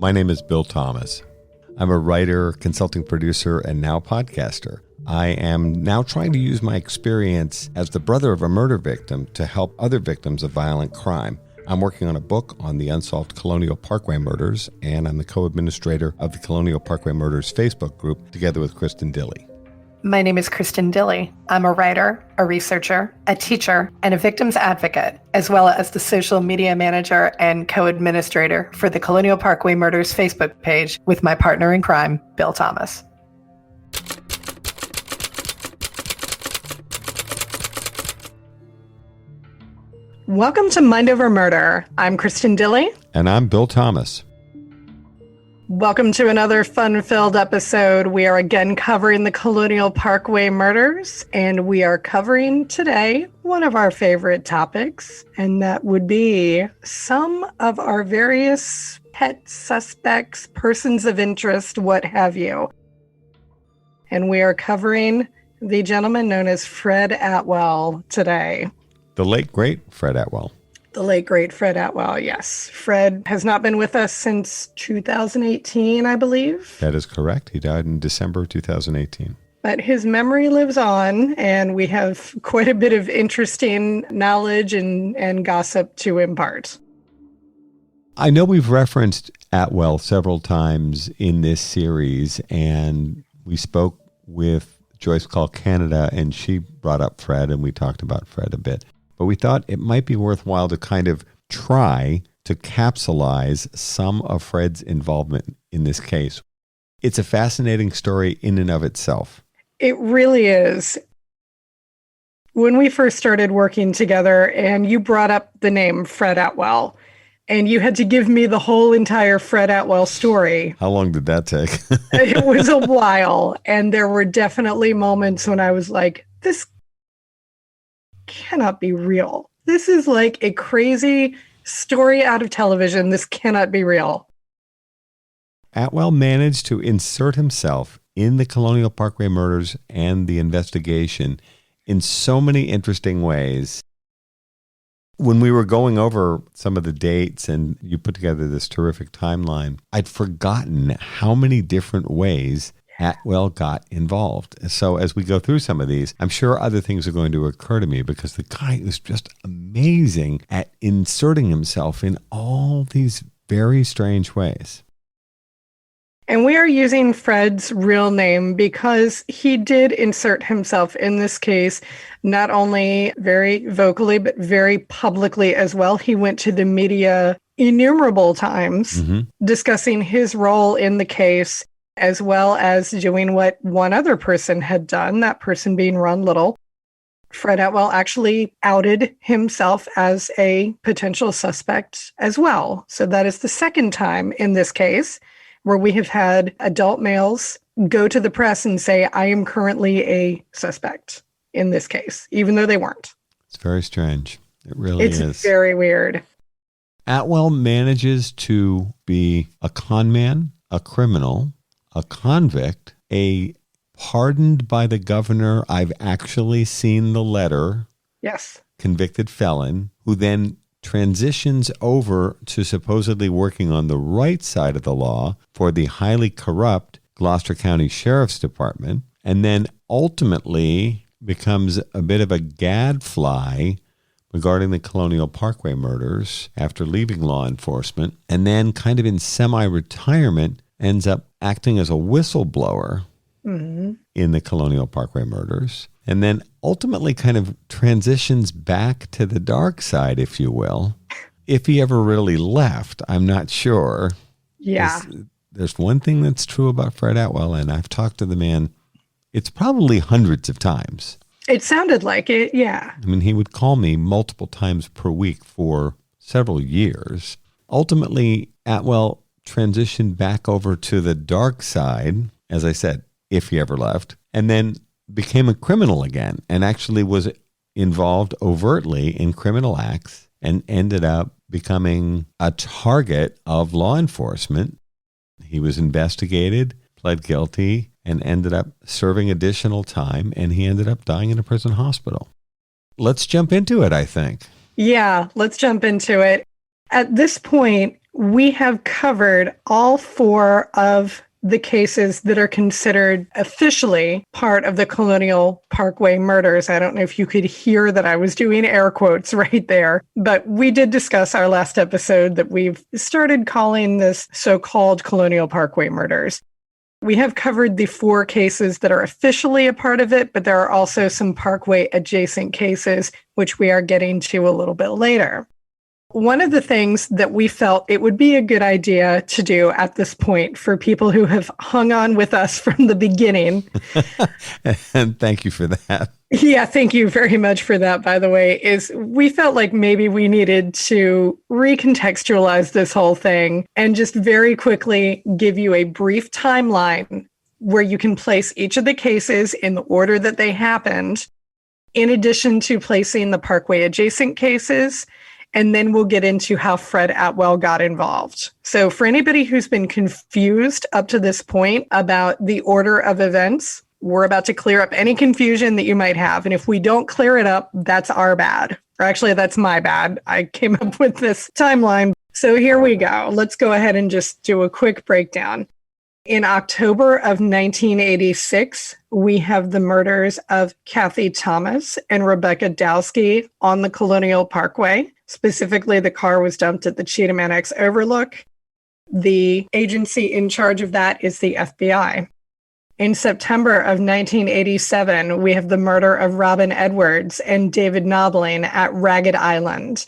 My name is Bill Thomas. I'm a writer, consulting producer, and now podcaster. I am now trying to use my experience as the brother of a murder victim to help other victims of violent crime. I'm working on a book on the unsolved Colonial Parkway Murders, and I'm the co-administrator of the Colonial Parkway Murders Facebook group together with Kristin Dilley. My name is Kristin Dilley. I'm a writer, a researcher, a teacher, and a victims advocate, as well as the social media manager and co-administrator for the Colonial Parkway Murders Facebook page with my partner in crime, Bill Thomas. Welcome to Mind Over Murder. I'm Kristin Dilley. And I'm Bill Thomas. Welcome to another fun-filled episode. We are again covering the Colonial Parkway Murders, and we are covering today one of our favorite topics, and that would be some of our various pet suspects, persons of interest, what have you. And we are covering the gentleman known as Fred Atwell today. The late, great Fred Atwell. The late, great Fred Atwell, yes. Fred has not been with us since 2018, I believe. That is correct. He died in December 2018. But his memory lives on, and we have quite a bit of interesting knowledge and gossip to impart. I know we've referenced Atwell several times in this series, and we spoke with Joyce Call Canada, and she brought up Fred, and we talked about Fred a bit. But we thought it might be worthwhile to kind of try to capsulize some of Fred's involvement in this case. It's a fascinating story in and of itself. It really is. When we first started working together and you brought up the name Fred Atwell, and you had to give me the whole entire Fred Atwell story. How long did that take? It was a while. And there were definitely moments when I was like, this cannot be real. This is like a crazy story out of television. This cannot be real. Atwell managed to insert himself in the Colonial Parkway Murders and the investigation in so many interesting ways. When we were going over some of the dates and you put together this terrific timeline, I'd forgotten how many different ways Atwell got involved. So as we go through some of these, I'm sure other things are going to occur to me because the guy is just amazing at inserting himself in all these very strange ways. And we are using Fred's real name because he did insert himself in this case, not only very vocally, but very publicly as well. He went to the media innumerable times discussing his role in the case, as well as doing what one other person had done, that person being Ron Little. Fred Atwell actually outed himself as a potential suspect as well. So that is the second time in this case where we have had adult males go to the press and say, I am currently a suspect in this case, even though they weren't. It's very strange. It really is. It's very weird. Atwell manages to be a con man, a criminal, a convict, a pardoned by the governor, I've actually seen the letter, yes, convicted felon, who then transitions over to supposedly working on the right side of the law for the highly corrupt Gloucester County Sheriff's Department, and then ultimately becomes a bit of a gadfly regarding the Colonial Parkway Murders after leaving law enforcement, and then kind of in semi-retirement ends up acting as a whistleblower in the Colonial Parkway Murders, and then ultimately kind of transitions back to the dark side, if you will. If he ever really left, I'm not sure. Yeah. There's one thing that's true about Fred Atwell, and I've talked to the man, it's probably hundreds of times. It sounded like it, yeah. I mean, he would call me multiple times per week for several years. Ultimately, Atwell transitioned back over to the dark side, as I said, if he ever left, and then became a criminal again and actually was involved overtly in criminal acts and ended up becoming a target of law enforcement. He was investigated, pled guilty, and ended up serving additional time, and he ended up dying in a prison hospital. Let's jump into it, I think. Yeah, let's jump into it. At this point, we have covered all 4 of the cases that are considered officially part of the Colonial Parkway Murders. I don't know if you could hear that I was doing air quotes right there, but we did discuss our last episode that we've started calling this so-called Colonial Parkway Murders. We have covered the 4 cases that are officially a part of it, but there are also some Parkway adjacent cases, which we are getting to a little bit later. One of the things that we felt it would be a good idea to do at this point for people who have hung on with us from the beginning. And thank you for that. Yeah, thank you very much for that, by the way, is we felt like maybe we needed to recontextualize this whole thing and just very quickly give you a brief timeline where you can place each of the cases in the order that they happened, in addition to placing the Parkway adjacent cases. And then we'll get into how Fred Atwell got involved. So for anybody who's been confused up to this point about the order of events, we're about to clear up any confusion that you might have. And if we don't clear it up, that's our bad. Or actually, that's my bad. I came up with this timeline. So here we go. Let's go ahead and just do a quick breakdown. In October of 1986, we have the murders of Kathy Thomas and Rebecca Dowski on the Colonial Parkway. Specifically, the car was dumped at the Cheatham Annex Overlook. The agency in charge of that is the FBI. In September of 1987, we have the murder of Robin Edwards and David Nobbling at Ragged Island.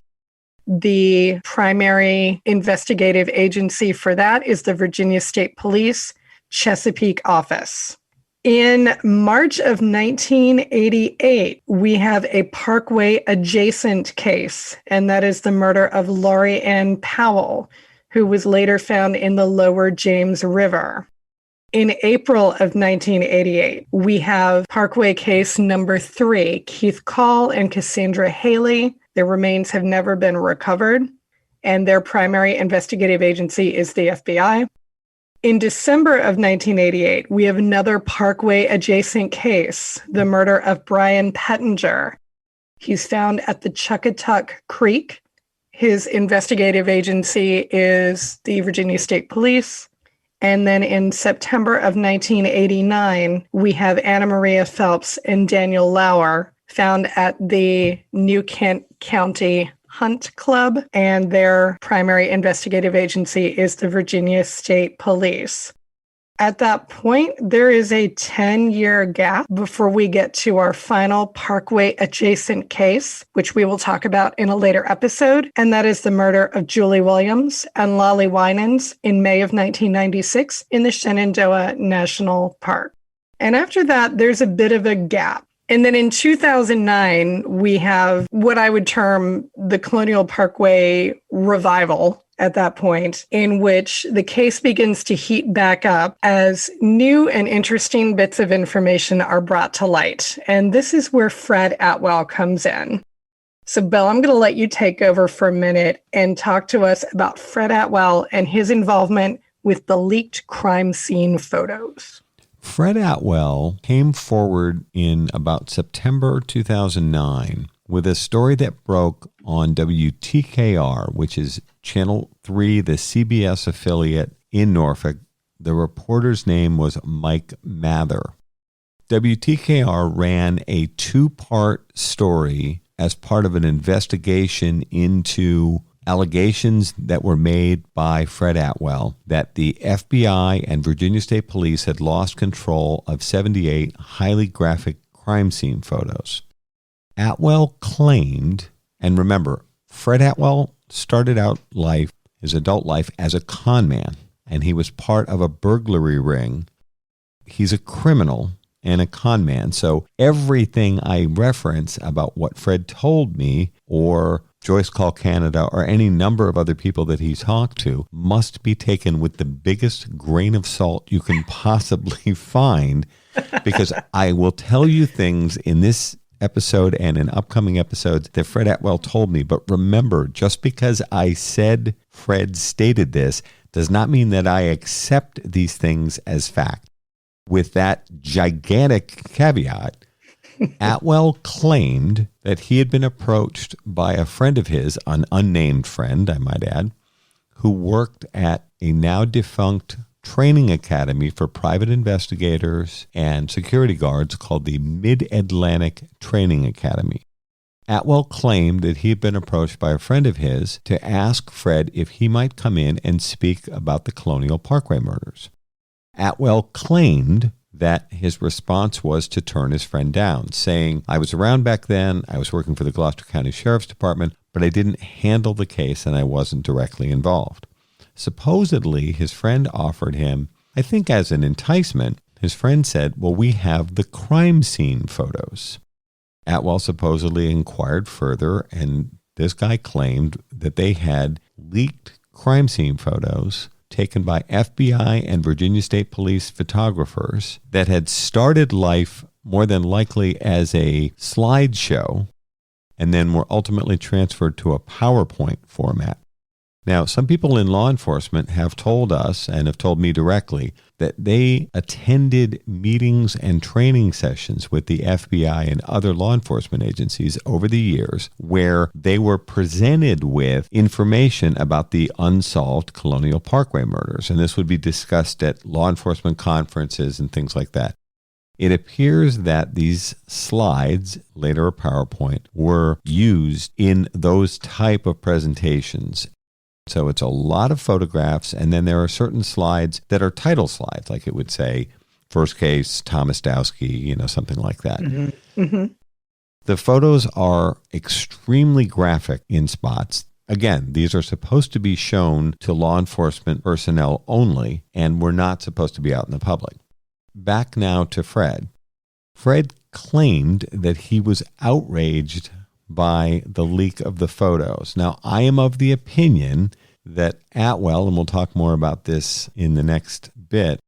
The primary investigative agency for that is the Virginia State Police Chesapeake office. In March of 1988, we have a Parkway adjacent case, and that is the murder of Laurie Ann Powell, who was later found in the lower James River. In April of 1988, we have Parkway case number 3, Keith Call and Cassandra Haley. Their remains have never been recovered, and their primary investigative agency is the FBI. In December of 1988, we have another Parkway adjacent case, the murder of Brian Pettinger. He's found at the Chuckatuck Creek. His investigative agency is the Virginia State Police. And then in September of 1989, we have Anna Maria Phelps and Daniel Lauer found at the New Kent County Hunt Club, and their primary investigative agency is the Virginia State Police. At that point, there is a 10-year gap before we get to our final Parkway adjacent case, which we will talk about in a later episode, and that is the murder of Julie Williams and Lolly Winans in May of 1996 in the Shenandoah National Park. And after that, there's a bit of a gap. And then in 2009, we have what I would term the Colonial Parkway revival at that point, in which the case begins to heat back up as new and interesting bits of information are brought to light. And this is where Fred Atwell comes in. So, Bill, I'm going to let you take over for a minute and talk to us about Fred Atwell and his involvement with the leaked crime scene photos. Fred Atwell came forward in about September 2009 with a story that broke on WTKR, which is Channel 3, the CBS affiliate in Norfolk. The reporter's name was Mike Mather. WTKR ran a 2-part story as part of an investigation into allegations that were made by Fred Atwell that the FBI and Virginia State Police had lost control of 78 highly graphic crime scene photos. Atwell claimed, and remember, Fred Atwell started out his adult life, as a con man, and he was part of a burglary ring. He's a criminal and a con man, so everything I reference about what Fred told me, or Joyce Call Canada, or any number of other people that he's talked to, must be taken with the biggest grain of salt you can possibly find, because I will tell you things in this episode and in upcoming episodes that Fred Atwell told me. But remember, just because I said Fred stated this does not mean that I accept these things as fact. With that gigantic caveat, Atwell claimed that he had been approached by a friend of his, an unnamed friend, I might add, who worked at a now defunct training academy for private investigators and security guards called the Mid-Atlantic Training Academy. Atwell claimed that he had been approached by a friend of his to ask Fred if he might come in and speak about the Colonial Parkway murders. Atwell claimed that his response was to turn his friend down, saying, "I was around back then, I was working for the Gloucester County Sheriff's Department, but I didn't handle the case and I wasn't directly involved." Supposedly, his friend offered him, I think as an enticement, his friend said, "Well, we have the crime scene photos." Atwell supposedly inquired further, and this guy claimed that they had leaked crime scene photos taken by FBI and Virginia State Police photographers that had started life more than likely as a slideshow and then were ultimately transferred to a PowerPoint format. Now, some people in law enforcement have told us and have told me directly that they attended meetings and training sessions with the FBI and other law enforcement agencies over the years where they were presented with information about the unsolved Colonial Parkway murders. And this would be discussed at law enforcement conferences and things like that. It appears that these slides, later a PowerPoint, were used in those type of presentations. So it's a lot of photographs, and then there are certain slides that are title slides, like it would say, first case, Thomas Dowski, something like that. Mm-hmm. Mm-hmm. The photos are extremely graphic in spots. Again, these are supposed to be shown to law enforcement personnel only, and were not supposed to be out in the public. Back now to Fred. Fred claimed that he was outraged by the leak of the photos. Now, I am of the opinion that Atwell, and we'll talk more about this in the next bit,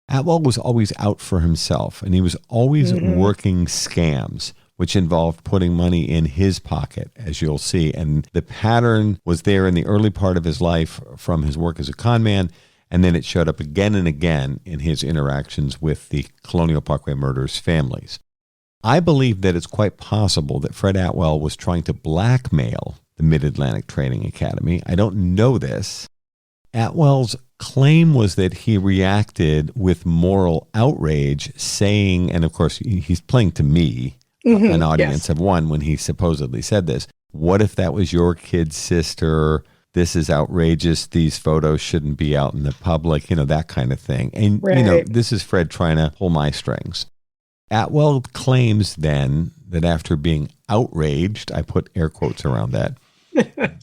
Atwell was always out for himself, and he was always working scams, which involved putting money in his pocket, as you'll see. And the pattern was there in the early part of his life from his work as a con man, and then it showed up again and again in his interactions with the Colonial Parkway Murders families. I believe that it's quite possible that Fred Atwell was trying to blackmail the Mid-Atlantic Training Academy. I don't know this. Atwell's claim was that he reacted with moral outrage, saying, and of course he's playing to me, an audience of one, when he supposedly said this, "What if that was your kid's sister? This is outrageous. These photos shouldn't be out in the public," that kind of thing. And, this is Fred trying to pull my strings. Atwell claims then that after being outraged, I put air quotes around that,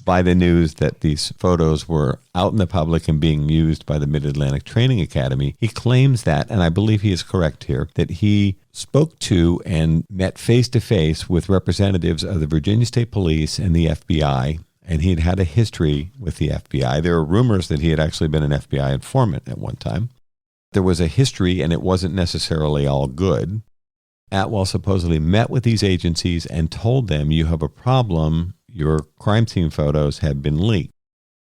by the news that these photos were out in the public and being used by the Mid-Atlantic Training Academy, he claims that, and I believe he is correct here, that he spoke to and met face-to-face with representatives of the Virginia State Police and the FBI, and he had had a history with the FBI. There are rumors that he had actually been an FBI informant at one time. There was a history, and it wasn't necessarily all good. Atwell supposedly met with these agencies and told them, "You have a problem. Your crime scene photos have been leaked."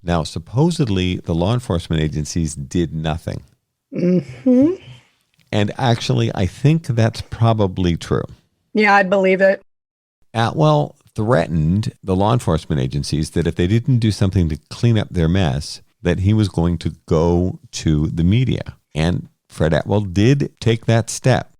Now, supposedly, the law enforcement agencies did nothing. Mm-hmm. And actually, I think that's probably true. Yeah, I believe it. Atwell threatened the law enforcement agencies that if they didn't do something to clean up their mess, that he was going to go to the media. And Fred Atwell did take that step.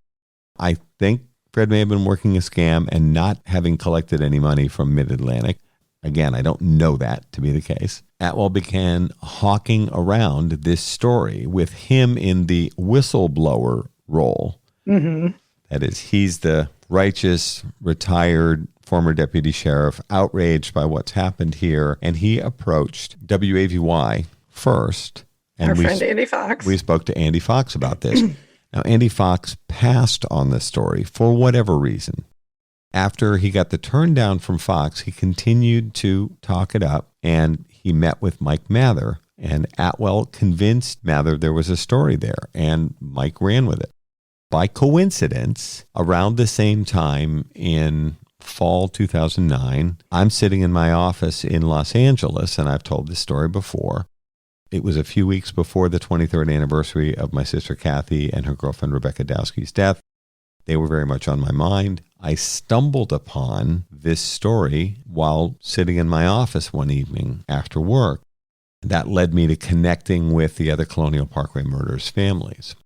I think Fred may have been working a scam and not having collected any money from Mid-Atlantic. Again, I don't know that to be the case. Atwell began hawking around this story with him in the whistleblower role. Mm-hmm. That is, he's the righteous, retired former deputy sheriff, outraged by what's happened here, and he approached WAVY first. And our friend Andy Fox. We spoke to Andy Fox about this. Now, Andy Fox passed on this story for whatever reason. After he got the turn down from Fox, he continued to talk it up, and he met with Mike Mather. And Atwell convinced Mather there was a story there, and Mike ran with it. By coincidence, around the same time in fall 2009, I'm sitting in my office in Los Angeles, and I've told this story before. It was a few weeks before the 23rd anniversary of my sister Kathy and her girlfriend Rebecca Dowski's death. They were very much on my mind. I stumbled upon this story while sitting in my office one evening after work. That led me to connecting with the other Colonial Parkway Murders families.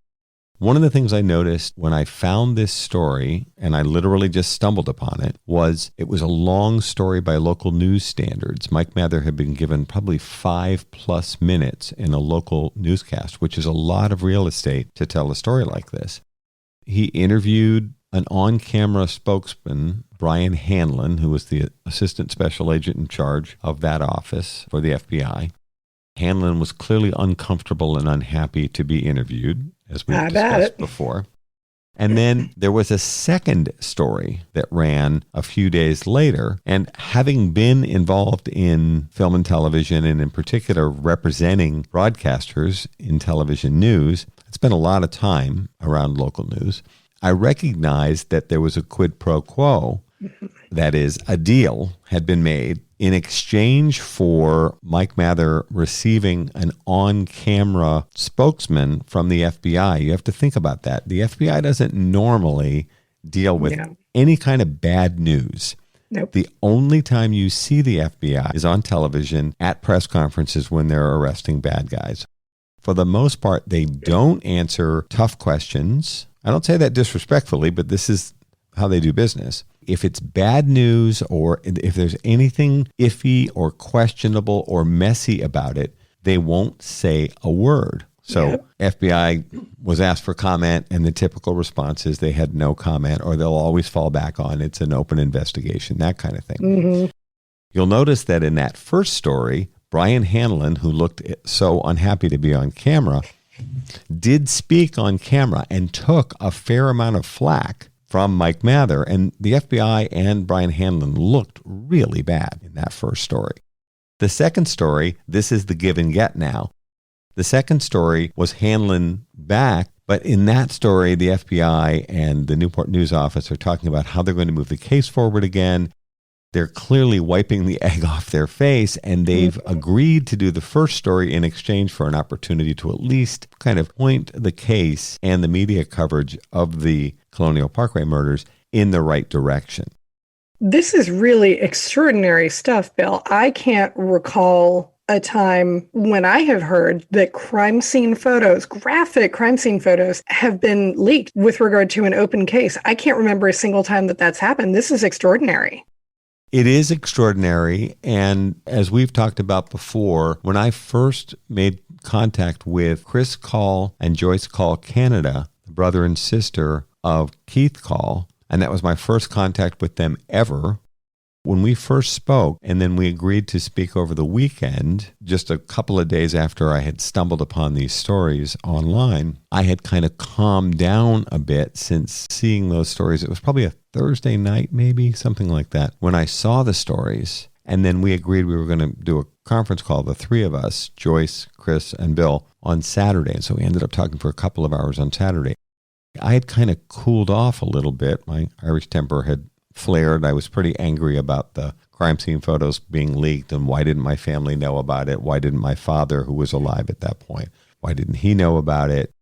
One of the things I noticed when I found this story, and I literally just stumbled upon it, was it was a long story by local news standards. Mike Mather had been given probably 5+ minutes in a local newscast, which is a lot of real estate to tell a story like this. He interviewed an on-camera spokesman, Brian Hanlon, who was the assistant special agent in charge of that office for the FBI. Hanlon was clearly uncomfortable and unhappy to be interviewed, as we've discussed before. And then there was a second story that ran a few days later. And having been involved in film and television, and in particular representing broadcasters in television news, I spent a lot of time around local news. I recognized that there was a quid pro quo, that is, a deal had been made in exchange for Mike Mather receiving an on-camera spokesman from the FBI. You have to think about that. The FBI doesn't normally deal with any kind of bad news. Nope. The only time you see the FBI is on television at press conferences when they're arresting bad guys. For the most part, they don't answer tough questions. I don't say that disrespectfully, but this is how they do business. If it's bad news, or if there's anything iffy or questionable or messy about it, they won't say a word. So FBI was asked for comment, and the typical response is they had no comment, or they'll always fall back on it's an open investigation, that kind of thing. Mm-hmm. You'll notice that in that first story, Brian Hanlon, who looked so unhappy to be on camera, did speak on camera and took a fair amount of flack from Mike Mather. And the FBI and Brian Hanlon looked really bad in that first story. The second story, this is the give and get now. The second story was Hanlon back, but in that story, the FBI and the Newport News office are talking about how they're going to move the case forward again. They're clearly wiping the egg off their face, and they've agreed to do the first story in exchange for an opportunity to at least kind of point the case and the media coverage of the Colonial Parkway murders in the right direction. This is really extraordinary stuff, Bill. I can't recall a time when I have heard that crime scene photos, graphic crime scene photos, have been leaked with regard to an open case. I can't remember a single time that that's happened. This is extraordinary. It is extraordinary, and as we've talked about before, when I first made contact with Chris Call and Joyce Call Canada, the brother and sister of Keith Call, and that was my first contact with them ever, when we first spoke, and then we agreed to speak over the weekend, just a couple of days after I had stumbled upon these stories online, I had kind of calmed down a bit since seeing those stories. It was probably a Thursday night, maybe, something like that, when I saw the stories. And then we agreed we were going to do a conference call, the three of us, Joyce, Chris, and Bill, on Saturday. And so we ended up talking for a couple of hours on Saturday. I had kind of cooled off a little bit. My Irish temper had flared. I was pretty angry about the crime scene photos being leaked, and why didn't my family know about it? Why didn't my father, who was alive at that point, why didn't he know about it?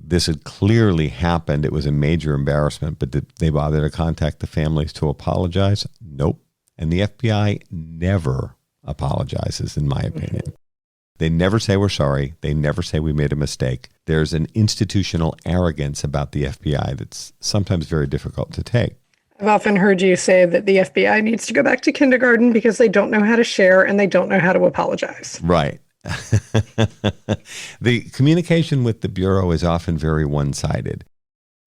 This had clearly happened. It was a major embarrassment, but did they bother to contact the families to apologize? Nope. And the FBI never apologizes, in my opinion. They never say we're sorry. They never say we made a mistake. There's an institutional arrogance about the FBI that's sometimes very difficult to take. I've often heard you say that the FBI needs to go back to kindergarten because they don't know how to share and they don't know how to apologize. Right. The communication with the Bureau is often very one-sided.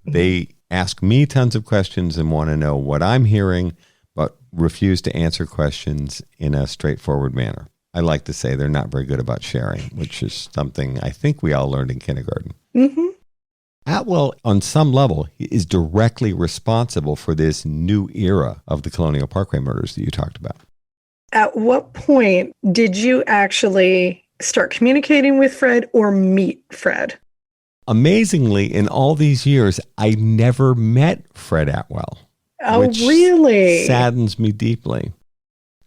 They ask me tons of questions and want to know what I'm hearing, but refuse to answer questions in a straightforward manner. I like to say they're not very good about sharing, which is something I think we all learned in kindergarten. Mm-hmm. Atwell, on some level, is directly responsible for this new era of the Colonial Parkway murders that you talked about. At what point did you actually start communicating with Fred or meet Fred? Amazingly, in all these years, I never met Fred Atwell. Oh, which really? Saddens me deeply.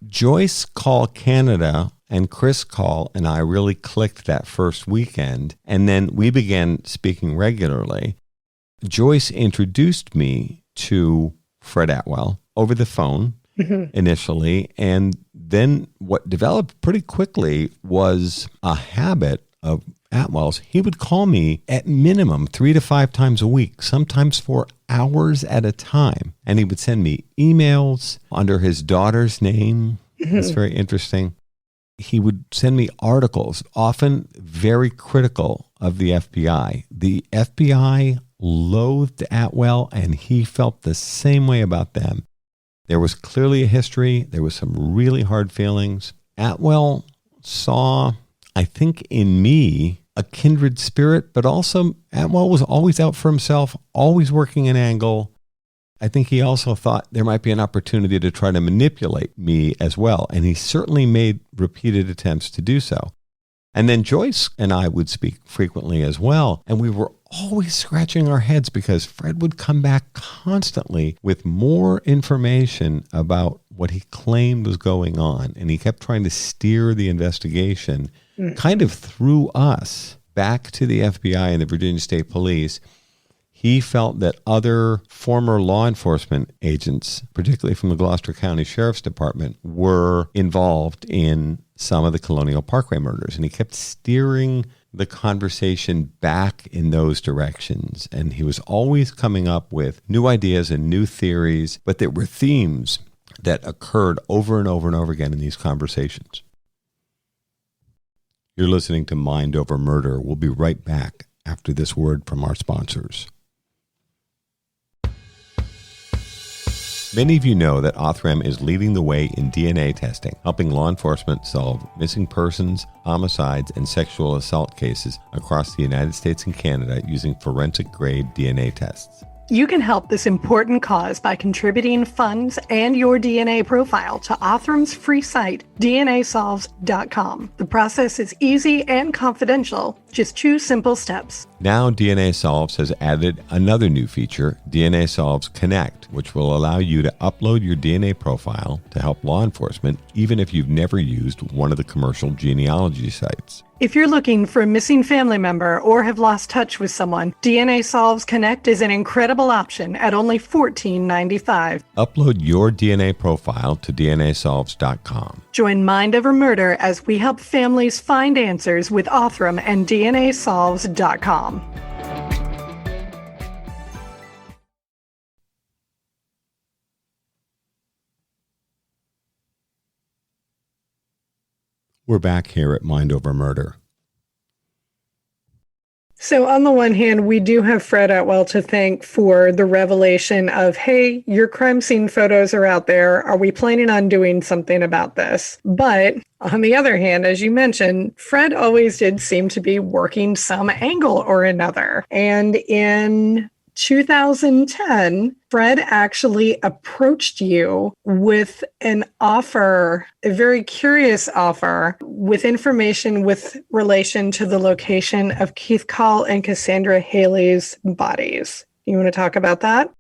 Joyce Call Canada and Chris Call and I really clicked that first weekend, and then we began speaking regularly. Joyce introduced me to Fred Atwell over the phone. initially. And then what developed pretty quickly was a habit of Atwell's. He would call me at minimum 3 to 5 times a week, sometimes for hours at a time. And he would send me emails under his daughter's name. That's very interesting. He would send me articles, often very critical of the FBI. The FBI loathed Atwell, and he felt the same way about them. There was clearly a history. There was some really hard feelings. Atwell saw, I think, in me a kindred spirit, but also Atwell was always out for himself, always working an angle. I think he also thought there might be an opportunity to try to manipulate me as well, and he certainly made repeated attempts to do so. And then Joyce and I would speak frequently as well, and we were always scratching our heads because Fred would come back constantly with more information about what he claimed was going on, and he kept trying to steer the investigation kind of through us back to the FBI and the Virginia State Police. He felt that other former law enforcement agents, particularly from the Gloucester County Sheriff's Department, were involved in some of the Colonial Parkway murders. And he kept steering the conversation back in those directions. And he was always coming up with new ideas and new theories, but there were themes that occurred over and over and over again in these conversations. You're listening to Mind Over Murder. We'll be right back after this word from our sponsors. Many of you know that Othram is leading the way in DNA testing, helping law enforcement solve missing persons, homicides, and sexual assault cases across the United States and Canada using forensic-grade DNA tests. You can help this important cause by contributing funds and your DNA profile to Othram's free site, DNAsolves.com. The process is easy and confidential. Just 2 simple steps. Now DNA Solves has added another new feature, DNA Solves Connect, which will allow you to upload your DNA profile to help law enforcement, even if you've never used one of the commercial genealogy sites. If you're looking for a missing family member or have lost touch with someone, DNA Solves Connect is an incredible option at only $14.95. Upload your DNA profile to DNAsolves.com. Join Mind Over Murder as we help families find answers with Othram and DNAsolves.com. We're back here at Mind Over Murder. So on the one hand, we do have Fred Atwell to thank for the revelation of, hey, your crime scene photos are out there. Are we planning on doing something about this? But on the other hand, as you mentioned, Fred always did seem to be working some angle or another. And in 2010, Fred actually approached you with an offer, a very curious offer, with information with relation to the location of Keith Call and Cassandra Haley's bodies. You want to talk about that?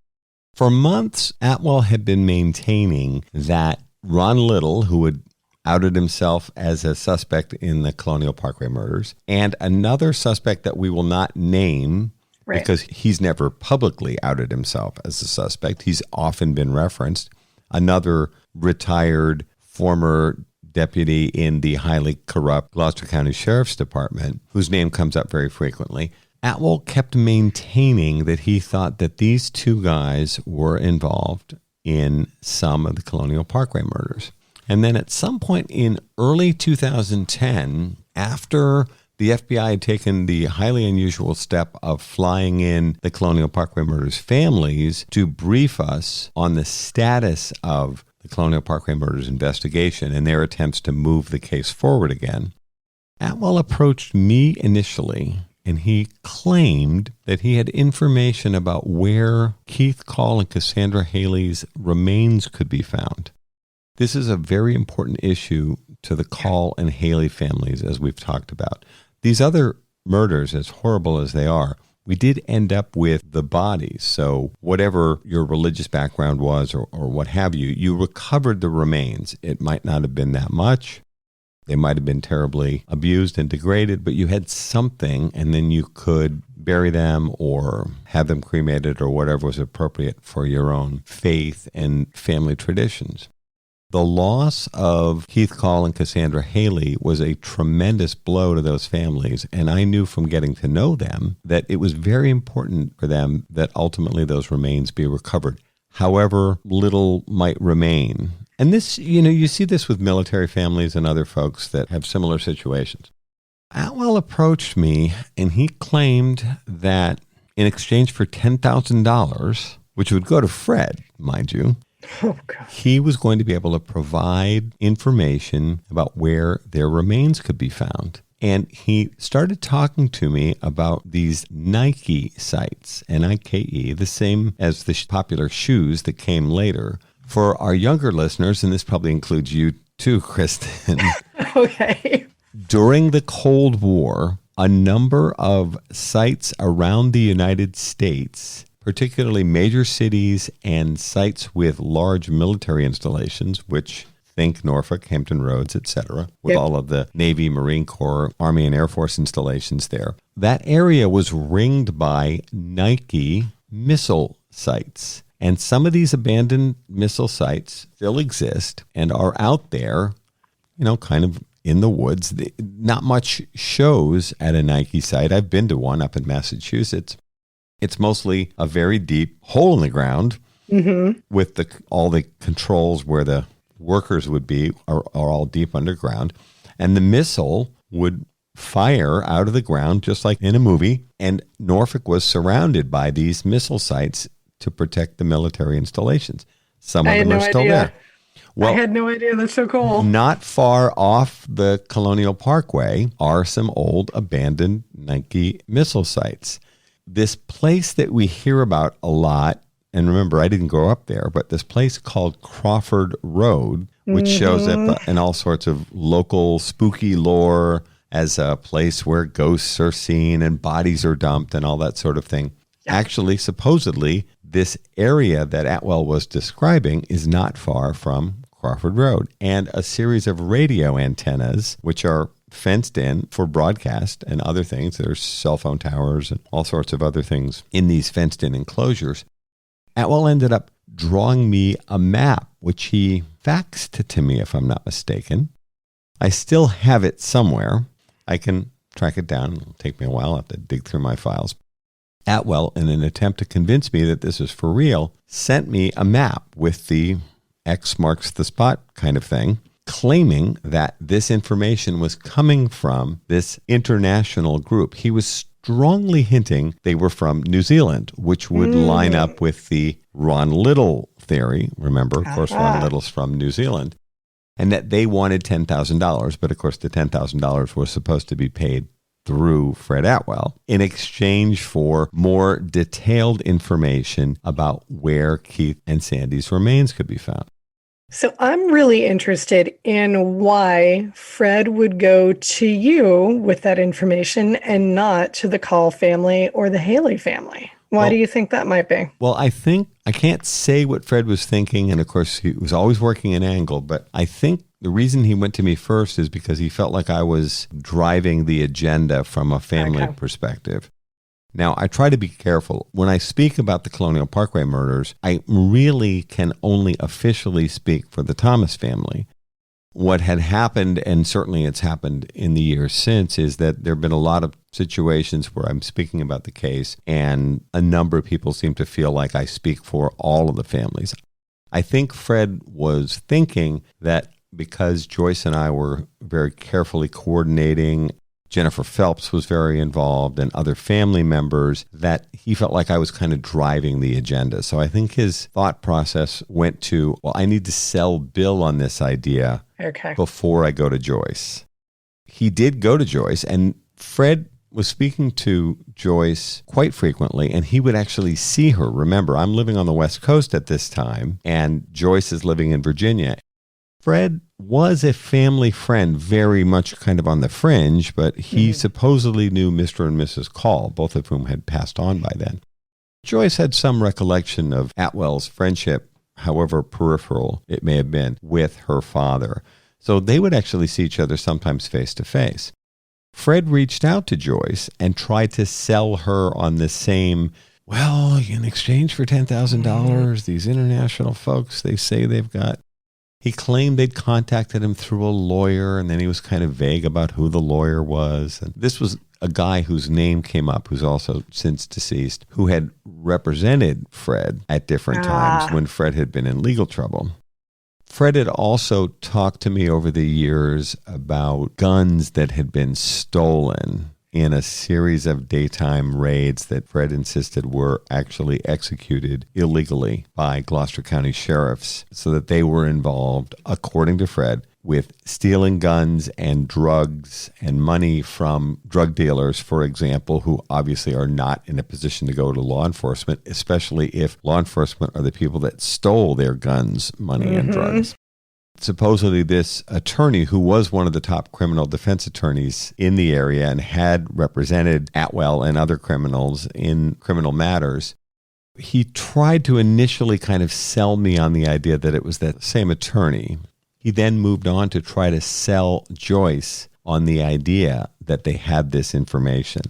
For months, Atwell had been maintaining that Ron Little, who had outed himself as a suspect in the Colonial Parkway murders, and another suspect that we will not name, right, because he's never publicly outed himself as a suspect. He's often been referenced. Another retired former deputy in the highly corrupt Gloucester County Sheriff's Department, whose name comes up very frequently. Atwell kept maintaining that he thought that these 2 guys were involved in some of the Colonial Parkway murders. And then at some point in early 2010, after the FBI had taken the highly unusual step of flying in the Colonial Parkway murders families to brief us on the status of the Colonial Parkway murders investigation and their attempts to move the case forward again, Atwell approached me initially, and he claimed that he had information about where Keith Call and Cassandra Haley's remains could be found. This is a very important issue to the Call and Haley families, as we've talked about. These other murders, as horrible as they are, we did end up with the bodies. So whatever your religious background was or what have you, you recovered the remains. It might not have been that much. They might have been terribly abused and degraded, but you had something, and then you could bury them or have them cremated or whatever was appropriate for your own faith and family traditions. The loss of Keith Call and Cassandra Haley was a tremendous blow to those families, and I knew from getting to know them that it was very important for them that ultimately those remains be recovered, however little might remain. And this, you see this with military families and other folks that have similar situations. Atwell approached me, and he claimed that in exchange for $10,000, which would go to Fred, mind you, oh, God, he was going to be able to provide information about where their remains could be found. And he started talking to me about these Nike sites, Nike, the same as the popular shoes that came later. For our younger listeners, and this probably includes you too, Kristin. Okay. During the Cold War, a number of sites around the United States, particularly major cities and sites with large military installations, which think Norfolk, Hampton Roads, etc., with all of the Navy, Marine Corps, Army, and Air Force installations there. That area was ringed by Nike missile sites. And some of these abandoned missile sites still exist and are out there, kind of in the woods. Not much shows at a Nike site. I've been to one up in Massachusetts. It's mostly a very deep hole in the ground with all the controls where the workers would be are all deep underground. And the missile would fire out of the ground just like in a movie. And Norfolk was surrounded by these missile sites to protect the military installations. Some of them are still there. Well, I had no idea. That's so cool. Not far off the Colonial Parkway are some old abandoned Nike missile sites. This place that we hear about a lot, and remember, I didn't grow up there, but this place called Crawford Road, which shows up in all sorts of local spooky lore as a place where ghosts are seen and bodies are dumped and all that sort of thing. Yeah. Actually, supposedly, this area that Atwell was describing is not far from Crawford Road, and a series of radio antennas, which are fenced in for broadcast and other things. There's cell phone towers and all sorts of other things in these fenced-in enclosures. Atwell ended up drawing me a map, which he faxed to me, if I'm not mistaken. I still have it somewhere. I can track it down. It'll take me a while. I'll have to dig through my files. Atwell, in an attempt to convince me that this is for real, sent me a map with the X marks the spot kind of thing, claiming that this information was coming from this international group. He was strongly hinting they were from New Zealand, which would line up with the Ron Little theory. Remember, of course, Ron Little's from New Zealand. And that they wanted $10,000, but of course the $10,000 was supposed to be paid through Fred Atwell in exchange for more detailed information about where Keith and Sandy's remains could be found. So I'm really interested in why Fred would go to you with that information and not to the Call family or the Haley family. Why do you think that might be? Well, I can't say what Fred was thinking, and of course he was always working an angle, but I think the reason he went to me first is because he felt like I was driving the agenda from a family perspective. Now, I try to be careful. When I speak about the Colonial Parkway murders, I really can only officially speak for the Thomas family. What had happened, and certainly it's happened in the years since, is that there have been a lot of situations where I'm speaking about the case, and a number of people seem to feel like I speak for all of the families. I think Fred was thinking that because Joyce and I were very carefully coordinating, Jennifer Phelps was very involved, and other family members, that he felt like I was kind of driving the agenda. So I think his thought process went to, well, I need to sell Bill on this idea before I go to Joyce. He did go to Joyce, and Fred was speaking to Joyce quite frequently, and he would actually see her. Remember, I'm living on the West Coast at this time, and Joyce is living in Virginia. Fred was a family friend, very much kind of on the fringe, but he supposedly knew Mr. and Mrs. Call, both of whom had passed on by then. Joyce had some recollection of Atwell's friendship, however peripheral it may have been, with her father. So they would actually see each other sometimes face to face. Fred reached out to Joyce and tried to sell her on the same, well, in exchange for $10,000, these international folks, they say they've got He claimed they'd contacted him through a lawyer, and then he was kind of vague about who the lawyer was. And this was a guy whose name came up, who's also since deceased, who had represented Fred at different times when Fred had been in legal trouble. Fred had also talked to me over the years about guns that had been stolen in a series of daytime raids that Fred insisted were actually executed illegally by Gloucester County sheriffs, so that they were involved, according to Fred, with stealing guns and drugs and money from drug dealers, for example, who obviously are not in a position to go to law enforcement, especially if law enforcement are the people that stole their guns, money, and drugs. Supposedly this attorney, who was one of the top criminal defense attorneys in the area and had represented Atwell and other criminals in criminal matters, he tried to initially kind of sell me on the idea that it was that same attorney. He then moved on to try to sell Joyce on the idea that they had this information.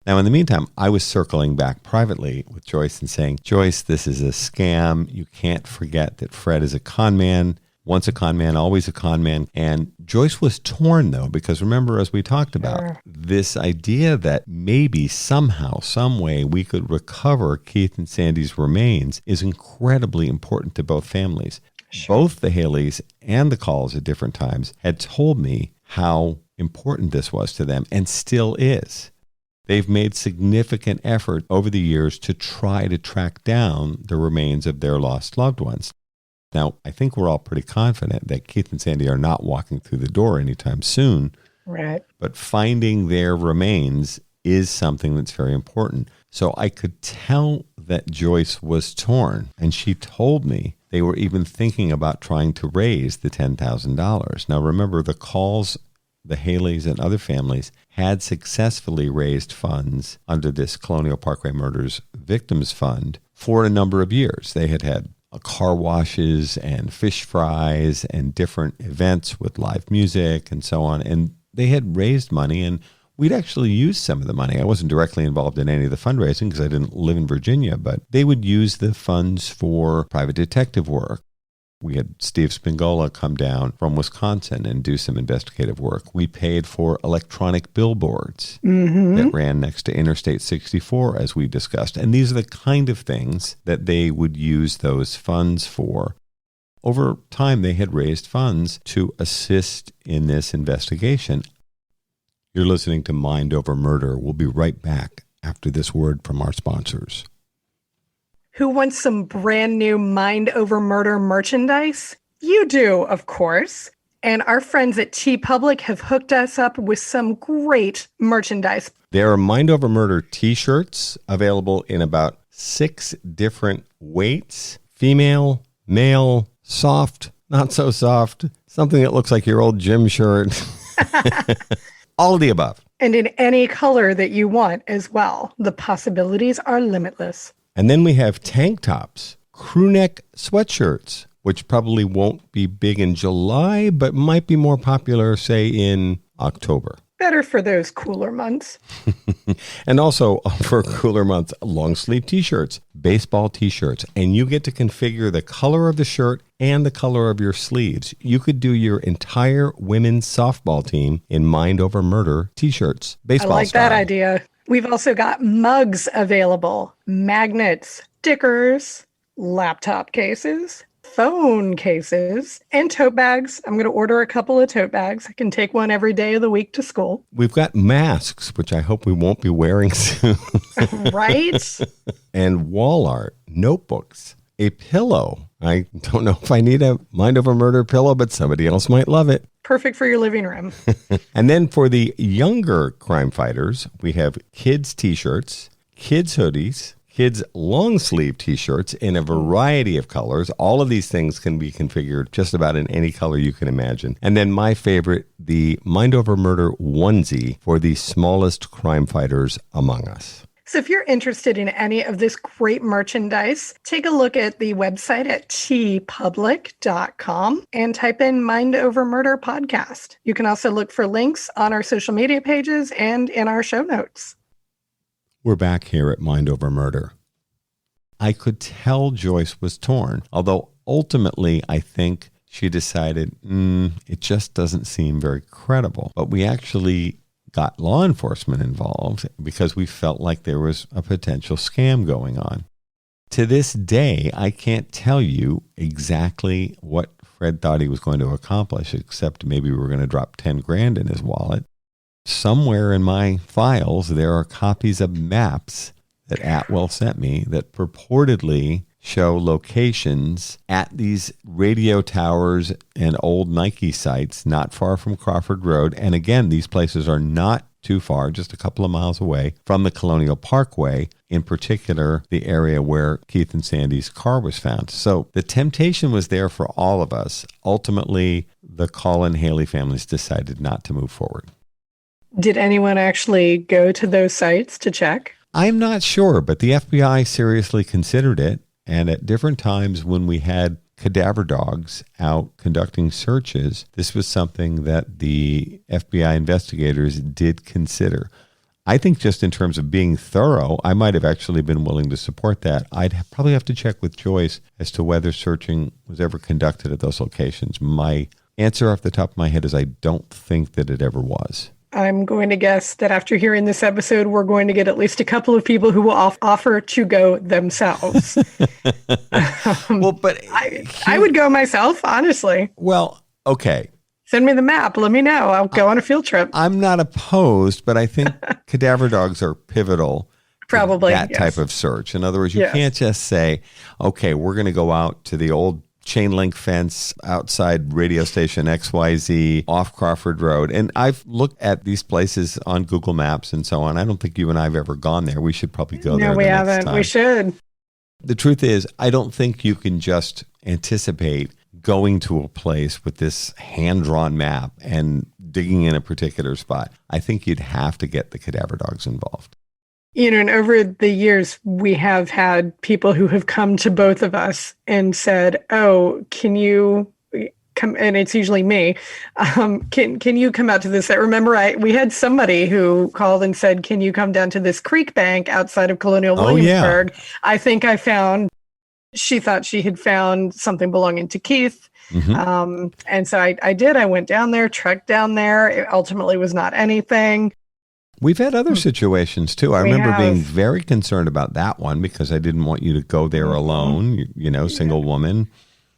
Now, in the meantime, I was circling back privately with Joyce and saying, Joyce, this is a scam. You can't forget that Fred is a con man. Once a con man, always a con man. And Joyce was torn, though, because remember, as we talked about, this idea that maybe somehow, some way we could recover Keith and Sandy's remains is incredibly important to both families. Both the Haleys and the Calls at different times had told me how important this was to them and still is. They've made significant effort over the years to try to track down the remains of their lost loved ones. Now, I think we're all pretty confident that Keith and Sandy are not walking through the door anytime soon. Right. But finding their remains is something that's very important. So I could tell that Joyce was torn, and she told me they were even thinking about trying to raise the $10,000. Now, remember, the Calls, the Haleys, and other families had successfully raised funds under this Colonial Parkway Murders Victims Fund for a number of years. They had had car washes and fish fries and different events with live music and so on. And they had raised money, and we'd actually used some of the money. I wasn't directly involved in any of the fundraising because I didn't live in Virginia, but they would use the funds for private detective work. We had Steve Spingola come down from Wisconsin and do some investigative work. We paid for electronic billboards that ran next to Interstate 64, as we discussed. And these are the kind of things that they would use those funds for. Over time, they had raised funds to assist in this investigation. You're listening to Mind Over Murder. We'll be right back after this word from our sponsors. Who wants some brand new Mind Over Murder merchandise? You do, of course. And our friends at TeePublic have hooked us up with some great merchandise. There are Mind Over Murder t-shirts available in about 6 different weights: female, male, soft, not so soft, something that looks like your old gym shirt. All of the above. And in any color that you want as well. The possibilities are limitless. And then we have tank tops, crew neck sweatshirts, which probably won't be big in July, but might be more popular, say, in October. Better for those cooler months. And also for cooler months, long sleeve t-shirts, baseball t-shirts, and you get to configure the color of the shirt and the color of your sleeves. You could do your entire women's softball team in Mind Over Murder t-shirts, baseball I like style. that idea. We've also got mugs available, magnets, stickers, laptop cases, phone cases, and tote bags. I'm going to order a couple of tote bags. I can take one every day of the week to school. We've got masks, which I hope we won't be wearing soon. Right? And wall art, notebooks, a pillow. I don't know if I need a Mind Over Murder pillow, but somebody else might love it. Perfect for your living room. And then for the younger crime fighters, we have kids t-shirts, kids hoodies, kids long sleeve t-shirts in a variety of colors. All of these things can be configured just about in any color you can imagine. And then my favorite, the Mind Over Murder onesie for the smallest crime fighters among us. So if you're interested in any of this great merchandise, take a look at the website at teepublic.com and type in Mind Over Murder Podcast. You can also look for links on our social media pages and in our show notes. We're back here at Mind Over Murder. I could tell Joyce was torn, although ultimately I think she decided, it just doesn't seem very credible. But we actually got law enforcement involved because we felt like there was a potential scam going on. To this day, I can't tell you exactly what Fred thought he was going to accomplish, except maybe we were going to drop 10 grand in his wallet. Somewhere in my files, there are copies of maps that Atwell sent me that purportedly show locations at these radio towers and old Nike sites not far from Crawford Road. And again, these places are not too far, just a couple of miles away from the Colonial Parkway, in particular, the area where Keith and Sandy's car was found. So the temptation was there for all of us. Ultimately, the Call and Haley families decided not to move forward. Did anyone actually go to those sites to check? I'm not sure, but the FBI seriously considered it. And at different times when we had cadaver dogs out conducting searches, this was something that the FBI investigators did consider. I think just in terms of being thorough, I might have actually been willing to support that. I'd probably have to check with Joyce as to whether searching was ever conducted at those locations. My answer off the top of my head is I don't think that it ever was. I'm going to guess that after hearing this episode, we're going to get at least a couple of people who will offer to go themselves. Well, but I would go myself, honestly. Well, okay. Send me the map. Let me know. I'll go on a field trip. I'm not opposed, but I think cadaver dogs are pivotal. Probably that type of search. In other words, you can't just say, okay, we're going to go out to the old chain link fence outside radio station XYZ off Crawford Road. And I've looked at these places on Google Maps and so on. I don't think you and I have ever gone there. We should probably go there. No, we haven't. We should. The truth is, I don't think you can just anticipate going to a place with this hand-drawn map and digging in a particular spot. I think you'd have to get the cadaver dogs involved. You know, and over the years, we have had people who have come to both of us and said, oh, can you come? And it's usually me. Can you come out to this? I remember we had somebody who called and said, can you come down to this creek bank outside of Colonial Williamsburg? Yeah. I think she thought she had found something belonging to Keith. Mm-hmm. And so I did. I went down there, trekked down there. It ultimately was not anything. We've had other situations, too. I remember being very concerned about that one because I didn't want you to go there alone, single woman.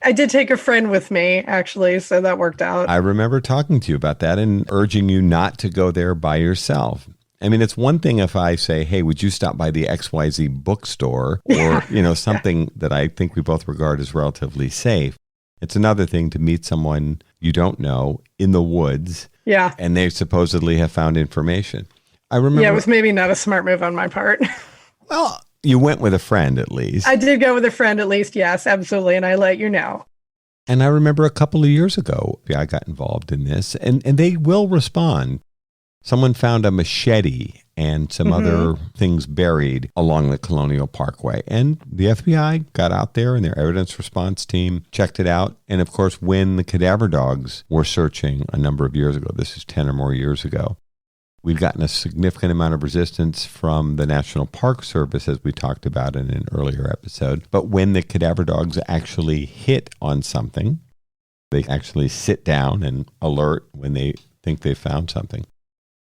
I did take a friend with me, actually, so that worked out. I remember talking to you about that and urging you not to go there by yourself. I mean, it's one thing if I say, hey, would you stop by the XYZ bookstore or, something that I think we both regard as relatively safe. It's another thing to meet someone you don't know in the woods. Yeah. And they supposedly have found information. I remember. Yeah, it was maybe not a smart move on my part. Well, you went with a friend at least. I did go with a friend at least, yes, absolutely. And I let you know. And I remember a couple of years ago, I got involved in this, and they will respond. Someone found a machete and some other things buried along the Colonial Parkway. And the FBI got out there and their evidence response team checked it out. And of course, when the cadaver dogs were searching a number of years ago, this is 10 or more years ago, we'd gotten a significant amount of resistance from the National Park Service, as we talked about in an earlier episode. But when the cadaver dogs actually hit on something, they actually sit down and alert when they think they found something.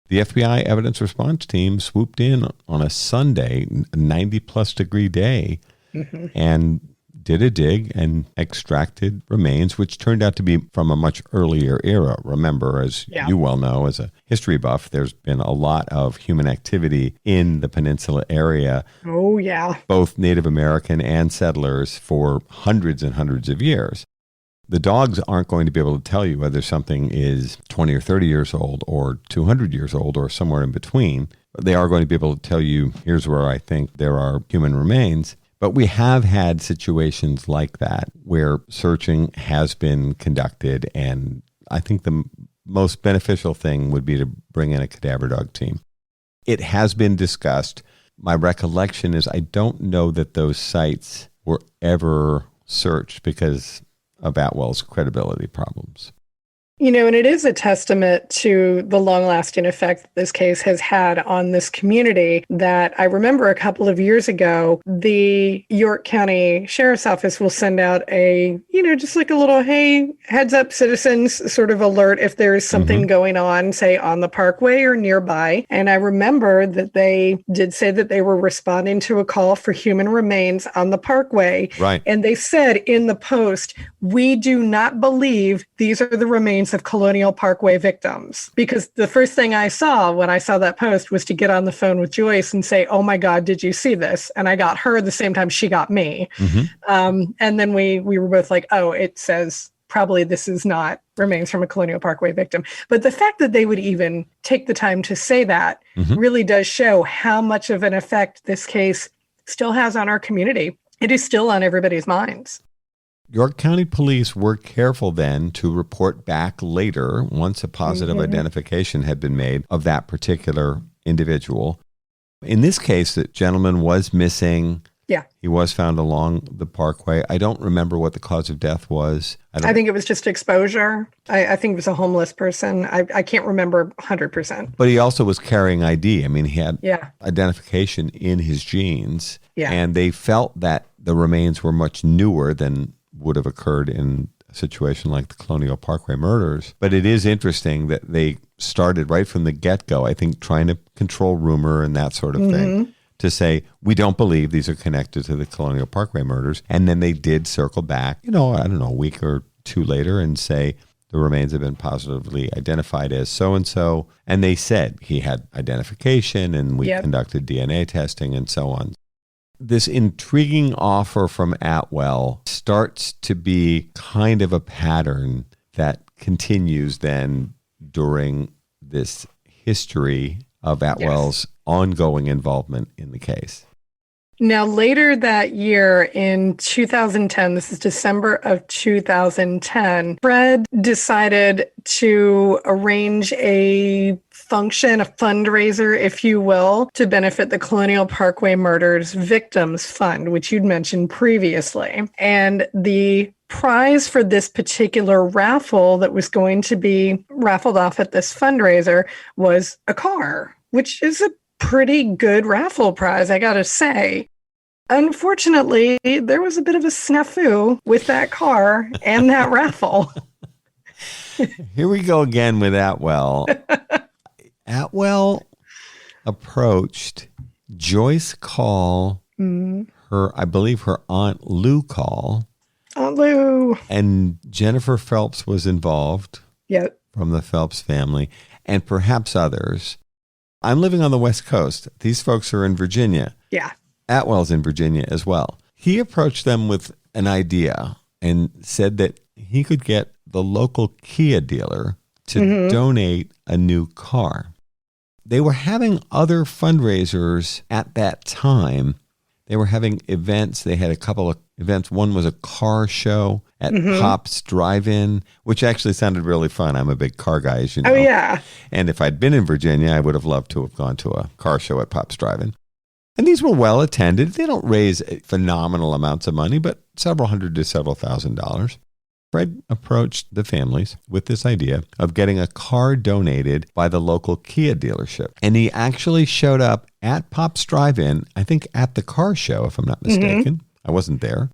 The FBI evidence response team swooped in on a Sunday, 90-plus degree day, and did a dig and extracted remains, which turned out to be from a much earlier era. Remember, as you well know, as a history buff, there's been a lot of human activity in the peninsula area. Oh, yeah. Both Native American and settlers for hundreds and hundreds of years. The dogs aren't going to be able to tell you whether something is 20 or 30 years old or 200 years old or somewhere in between. They are going to be able to tell you, here's where I think there are human remains. But we have had situations like that where searching has been conducted, and I think the most beneficial thing would be to bring in a cadaver dog team. It has been discussed. My recollection is I don't know that those sites were ever searched because of Atwell's credibility problems. And it is a testament to the long-lasting effect that this case has had on this community that I remember a couple of years ago, the York County Sheriff's Office will send out a, just like a little, hey, heads up citizens sort of alert if there is something going on, say on the parkway or nearby. And I remember that they did say that they were responding to a call for human remains on the parkway. Right. And they said in the post, we do not believe these are the remains of Colonial Parkway victims. Because the first thing I saw when I saw that post was to get on the phone with Joyce and say, oh my God, did you see this? And I got her the same time she got me. And then we were both like, oh, it says probably this is not remains from a Colonial Parkway victim. But the fact that they would even take the time to say that really does show how much of an effect this case still has on our community. It is still on everybody's minds. York County Police were careful then to report back later, once a positive identification had been made of that particular individual. In this case, the gentleman was missing. Yeah. He was found along the parkway. I don't remember what the cause of death was. I think it was just exposure. I think it was a homeless person. I can't remember 100%. But he also was carrying ID. I mean, he had Yeah. identification in his jeans. Yeah. And they felt that the remains were much newer than would have occurred in a situation like the Colonial Parkway murders. But it is interesting that they started right from the get-go, I think, trying to control rumor and that sort of thing, to say, we don't believe these are connected to the Colonial Parkway murders. And then they did circle back, a week or two later and say the remains have been positively identified as so-and-so. And they said he had identification and we conducted DNA testing and so on. This intriguing offer from Atwell starts to be kind of a pattern that continues then during this history of Atwell's ongoing involvement in the case. Now, later that year in 2010, this is December of 2010, Fred decided to arrange a function, a fundraiser, if you will, to benefit the Colonial Parkway Murders Victims Fund, which you'd mentioned previously. And the prize for this particular raffle that was going to be raffled off at this fundraiser was a car, which is a pretty good raffle prize, I gotta say. Unfortunately, there was a bit of a snafu with that car and that raffle. Here we go again with Atwell. Atwell approached Joyce Call, I believe her Aunt Lou Call. Aunt Lou. And Jennifer Phelps was involved from the Phelps family and perhaps others. I'm living on the West Coast. These folks are in Virginia. Yeah. Atwell's in Virginia as well. He approached them with an idea and said that he could get the local Kia dealer to donate a new car. They were having other fundraisers at that time. They were having events. They had a couple of events. One was a car show at Pop's Drive-In, which actually sounded really fun. I'm a big car guy, as you know. Oh, yeah. And if I'd been in Virginia, I would have loved to have gone to a car show at Pop's Drive-In. And these were well attended. They don't raise phenomenal amounts of money, but several hundred to several $1,000s. Fred approached the families with this idea of getting a car donated by the local Kia dealership. And he actually showed up at Pop's Drive-In, I think at the car show, if I'm not mistaken. I wasn't there.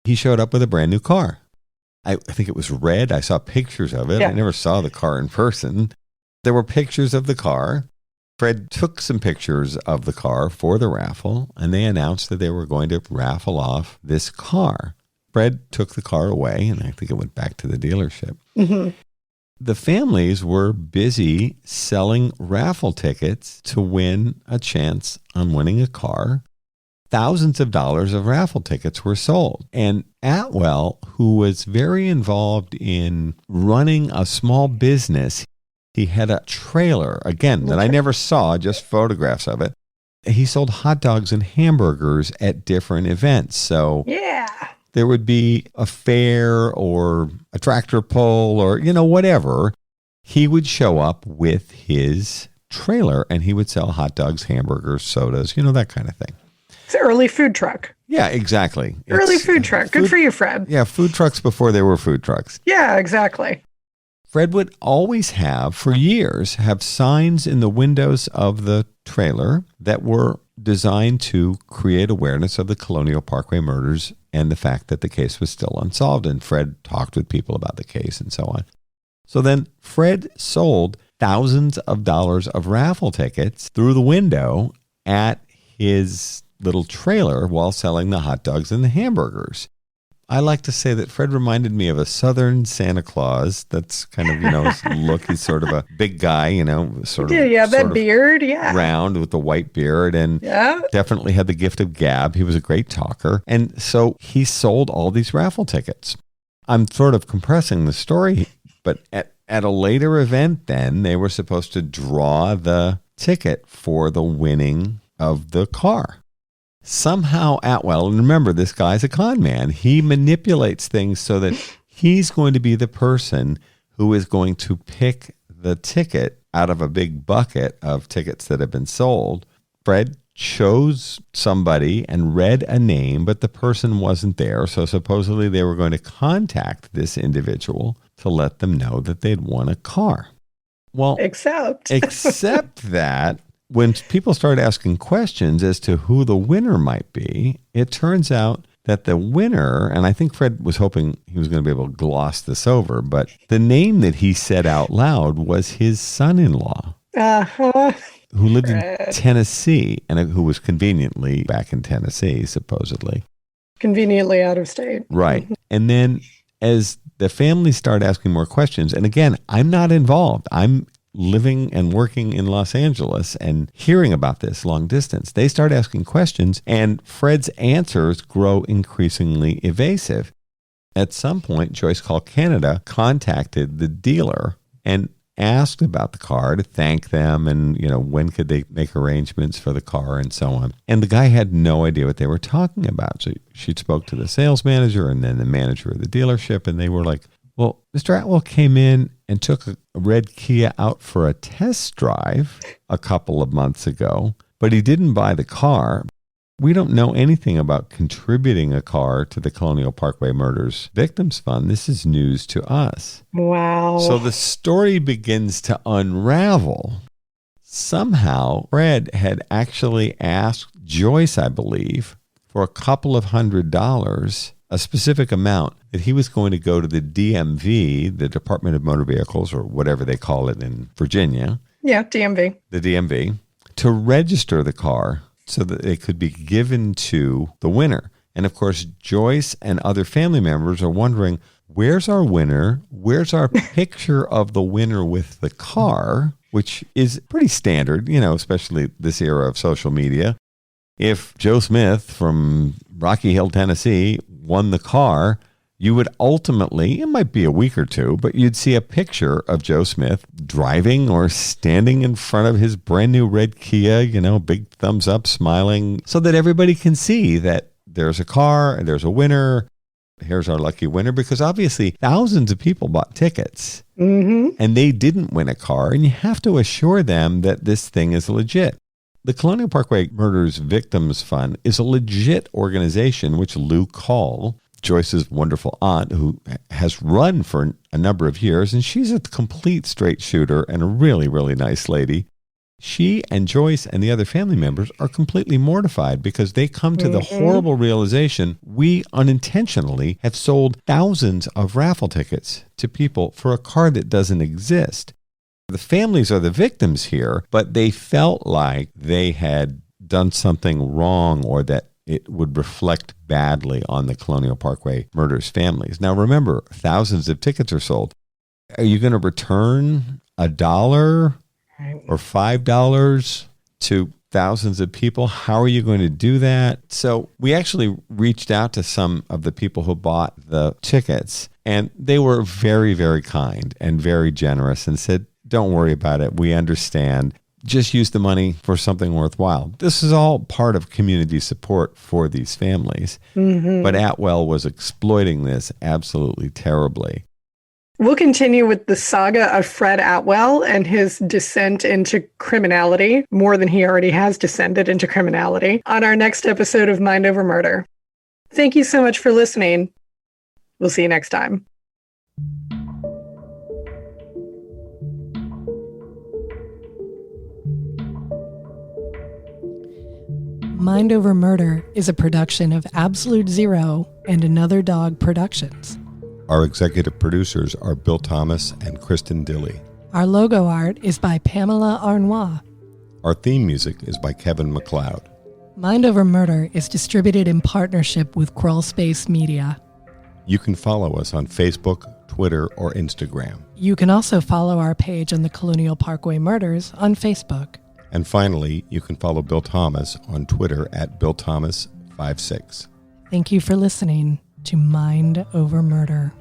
He showed up with a brand new car. I think it was red. I saw pictures of it. I never saw the car in person. There were pictures of the car. Fred took some pictures of the car for the raffle, and they announced that they were going to raffle off this car. Fred took the car away, and I think it went back to the dealership. The families were busy selling raffle tickets to win a chance on winning a car. Thousands of dollars of raffle tickets were sold. And Atwell, who was very involved in running a small business, he had a trailer, again, that I never saw, just photographs of it. He sold hot dogs and hamburgers at different events. So there would be a fair or a tractor pull or, whatever. He would show up with his trailer and he would sell hot dogs, hamburgers, sodas, that kind of thing. It's an early food truck. Yeah, exactly. Early food truck. Good for you, Fred. Yeah, food trucks before there were food trucks. Yeah, exactly. Fred would always for years, have signs in the windows of the trailer that were designed to create awareness of the Colonial Parkway murders and the fact that the case was still unsolved. And Fred talked with people about the case and so on. So then Fred sold thousands of dollars of raffle tickets through the window at his little trailer while selling the hot dogs and the hamburgers. I like to say that Fred reminded me of a Southern Santa Claus. That's kind of, his look. He's sort of a big guy, sort of. Yeah, that beard, round with the white beard, and definitely had the gift of gab. He was a great talker. And so he sold all these raffle tickets. I'm sort of compressing the story, but at a later event then, they were supposed to draw the ticket for the winning of the car. Somehow Atwell, and remember, this guy's a con man, he manipulates things so that he's going to be the person who is going to pick the ticket out of a big bucket of tickets that have been sold. Fred chose somebody and read a name, but the person wasn't there. So supposedly they were going to contact this individual to let them know that they'd won a car. Well, except that when people started asking questions as to who the winner might be, it turns out that the winner, and I think Fred was hoping he was going to be able to gloss this over, but the name that he said out loud was his son-in-law, who lived in Tennessee, and who was conveniently back in Tennessee, supposedly. Conveniently out of state. Right. And then as the family started asking more questions, and again, I'm not involved. I'm living and working in Los Angeles and hearing about this long distance. They start asking questions, and Fred's answers grow increasingly evasive. At some point, Joyce Call Canada contacted the dealer and asked about the car to thank them and, when could they make arrangements for the car and so on. And the guy had no idea what they were talking about. So she spoke to the sales manager and then the manager of the dealership, and they were like, well, Mr. Atwell came in and took a red Kia out for a test drive a couple of months ago, but he didn't buy the car. We don't know anything about contributing a car to the Colonial Parkway Murders Victims Fund. This is news to us. Wow. So the story begins to unravel. Somehow, Fred had actually asked Joyce, I believe, for a couple of $100, a specific amount, that he was going to go to the DMV, the Department of Motor Vehicles, or whatever they call it in Virginia. Yeah, DMV. The DMV, to register the car so that it could be given to the winner. And of course, Joyce and other family members are wondering, where's our winner? Where's our picture of the winner with the car, which is pretty standard, especially this era of social media. If Joe Smith from Rocky Hill, Tennessee, won the car, you would ultimately, it might be a week or two, but you'd see a picture of Joe Smith driving or standing in front of his brand new red Kia, big thumbs up, smiling, so that everybody can see that there's a car and there's a winner. Here's our lucky winner, because obviously thousands of people bought tickets and they didn't win a car, and you have to assure them that this thing is legit. The Colonial Parkway Murders Victims Fund is a legit organization which Lou Call, Joyce's wonderful aunt, who has run for a number of years, and she's a complete straight shooter and a really, really nice lady. She and Joyce and the other family members are completely mortified because they come to the horrible realization we unintentionally have sold thousands of raffle tickets to people for a car that doesn't exist. The families are the victims here, but they felt like they had done something wrong or that it would reflect badly on the Colonial Parkway Murders families. Now, remember, thousands of tickets are sold. Are you going to return $1 or $5 to thousands of people? How are you going to do that? So we actually reached out to some of the people who bought the tickets, and they were very, very kind and very generous and said, don't worry about it. We understand. Just use the money for something worthwhile. This is all part of community support for these families. But Atwell was exploiting this absolutely terribly. We'll continue with the saga of Fred Atwell and his descent into criminality, more than he already has descended into criminality, on our next episode of Mind Over Murder. Thank you so much for listening. We'll see you next time. Mind Over Murder is a production of Absolute Zero and Another Dog Productions. Our executive producers are Bill Thomas and Kristin Dilley. Our logo art is by Pamela Arnois. Our theme music is by Kevin MacLeod. Mind Over Murder is distributed in partnership with Crawlspace Media. You can follow us on Facebook, Twitter, or Instagram. You can also follow our page on the Colonial Parkway Murders on Facebook. And finally, you can follow Bill Thomas on Twitter at BillThomas56. Thank you for listening to Mind Over Murder.